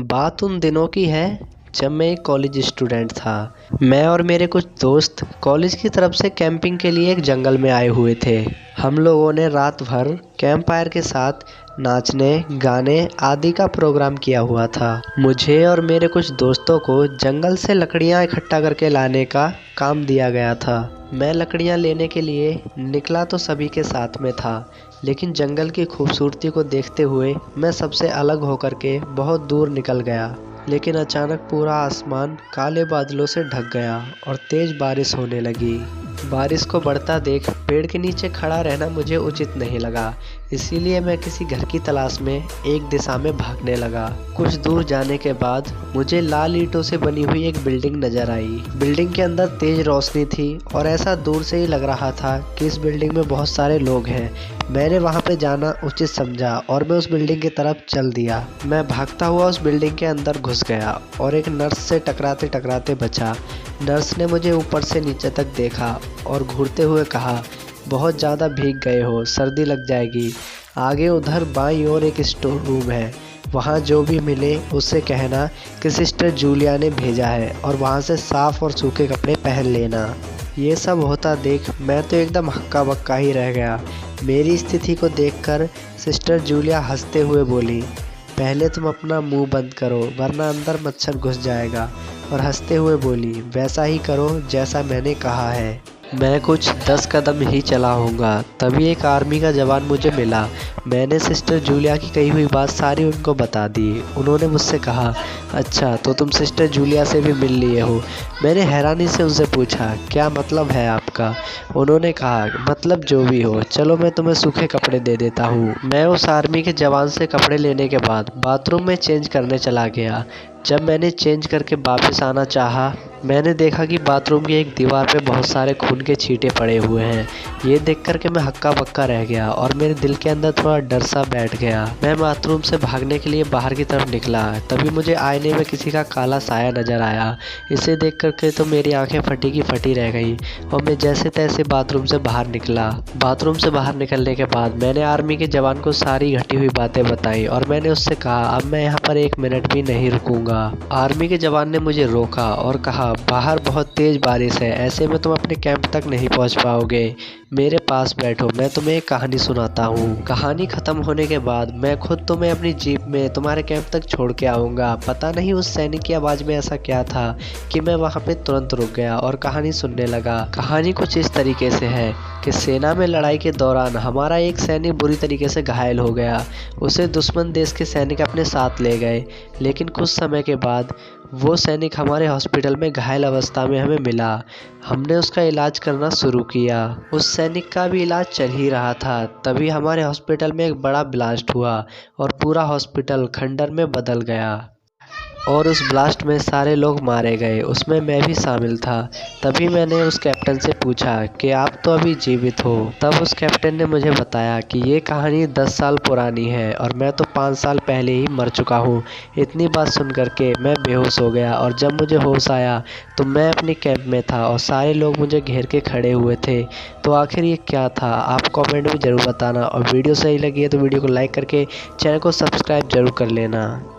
बात उन दिनों की है जब मैं एक कॉलेज स्टूडेंट था। मैं और मेरे कुछ दोस्त कॉलेज की तरफ से कैंपिंग के लिए एक जंगल में आए हुए थे। हम लोगों ने रात भर कैंप फायर के साथ नाचने, गाने आदि का प्रोग्राम किया हुआ था। मुझे और मेरे कुछ दोस्तों को जंगल से लकड़ियां इकट्ठा करके लाने का काम दिया गया था। मैं लकड़ियां लेने के लिए निकला तो सभी के साथ में था, लेकिन जंगल की खूबसूरती को देखते हुए मैं सबसे अलग होकर के बहुत दूर निकल गया। लेकिन अचानक पूरा आसमान काले बादलों से ढक गया और तेज बारिश होने लगी। बारिश को बढ़ता देख पेड़ के नीचे खड़ा रहना मुझे उचित नहीं लगा, इसीलिए मैं किसी घर की तलाश में एक दिशा में भागने लगा। कुछ दूर जाने के बाद मुझे लाल ईंटों से बनी हुई एक बिल्डिंग नजर आई। बिल्डिंग के अंदर तेज रोशनी थी और ऐसा दूर से ही लग रहा था कि इस बिल्डिंग में बहुत सारे लोग हैं। मैंने वहां पे जाना उचित समझा और मैं उस बिल्डिंग की तरफ चल दिया। मैं भागता हुआ उस बिल्डिंग के अंदर घुस गया और एक नर्स से टकराते टकराते बचा। नर्स ने मुझे ऊपर से नीचे तक देखा और घूरते हुए कहा, बहुत ज़्यादा भीग गए हो, सर्दी लग जाएगी। आगे उधर बाईं ओर एक स्टोर रूम है, वहाँ जो भी मिले उससे कहना कि सिस्टर जूलिया ने भेजा है और वहाँ से साफ़ और सूखे कपड़े पहन लेना। ये सब होता देख मैं तो एकदम हक्का बक्का ही रह गया। मेरी स्थिति को देखकर सिस्टर जूलिया हंसते हुए बोली, पहले तुम अपना मुंह बंद करो वरना अंदर मच्छर घुस जाएगा, और हंसते हुए बोली, वैसा ही करो जैसा मैंने कहा है। मैं कुछ 10 कदम ही चला होऊंगा तभी एक आर्मी का जवान मुझे मिला। मैंने सिस्टर जूलिया की कही हुई बात सारी उनको बता दी। उन्होंने मुझसे कहा, अच्छा तो तुम सिस्टर जूलिया से भी मिल लिए हो। मैंने हैरानी से उनसे पूछा, क्या मतलब है आपका? उन्होंने कहा, मतलब जो भी हो, चलो मैं तुम्हें सूखे कपड़े दे देता हूँ। मैं उस आर्मी के जवान से कपड़े लेने के बाद बाथरूम में चेंज करने चला गया। जब मैंने चेंज करके वापस आना चाहा, मैंने देखा कि बाथरूम की एक दीवार पे बहुत सारे खून के छींटे पड़े हुए हैं। ये देख कर के मैं हक्का बक्का रह गया और मेरे दिल के अंदर थोड़ा डर सा बैठ गया। मैं बाथरूम से भागने के लिए बाहर की तरफ निकला, तभी मुझे आईने में किसी का काला साया नजर आया। इसे देख कर के तो मेरी आंखें फटी की फटी रह गई और मैं जैसे तैसे बाथरूम से बाहर निकला। बाथरूम से बाहर निकलने के बाद मैंने आर्मी के जवान को सारी घटी हुई बातें बताई और मैंने उससे कहा, अब मैं यहाँ पर 1 मिनट भी नहीं रुकूंगा। आर्मी के जवान ने मुझे रोका और कहा, बाहर बहुत तेज बारिश है, ऐसे में तुम अपने कैंप तक नहीं पहुंच पाओगे। मेरे पास बैठो, मैं तुम्हें एक कहानी सुनाता हूँ। कहानी खत्म होने के बाद मैं खुद तुम्हें अपनी जीप में तुम्हारे कैंप तक छोड़ के आऊँगा। पता नहीं उस सैनिक की आवाज़ में ऐसा क्या था कि मैं वहाँ पे तुरंत रुक गया और कहानी सुनने लगा। कहानी कुछ इस तरीके से है कि सेना में लड़ाई के दौरान हमारा एक सैनिक बुरी तरीके से घायल हो गया। उसे दुश्मन देश के सैनिक अपने साथ ले गए, लेकिन कुछ समय के बाद वो सैनिक हमारे हॉस्पिटल में घायल अवस्था में हमें मिला। हमने उसका इलाज करना शुरू किया। उस सैनिक का भी इलाज चल ही रहा था, तभी हमारे हॉस्पिटल में एक बड़ा ब्लास्ट हुआ और पूरा हॉस्पिटल खंडर में बदल गया और उस ब्लास्ट में सारे लोग मारे गए, उसमें मैं भी शामिल था। तभी मैंने उस कैप्टन से पूछा कि आप तो अभी जीवित हो। तब उस कैप्टन ने मुझे बताया कि ये कहानी 10 साल पुरानी है और मैं तो 5 साल पहले ही मर चुका हूँ। इतनी बात सुन करके मैं बेहोश हो गया और जब मुझे होश आया तो मैं अपने कैंप में था और सारे लोग मुझे घेर के खड़े हुए थे। तो आखिर ये क्या था, आप कमेंट में ज़रूर बताना और वीडियो सही लगी है तो वीडियो को लाइक करके चैनल को सब्सक्राइब ज़रूर कर लेना।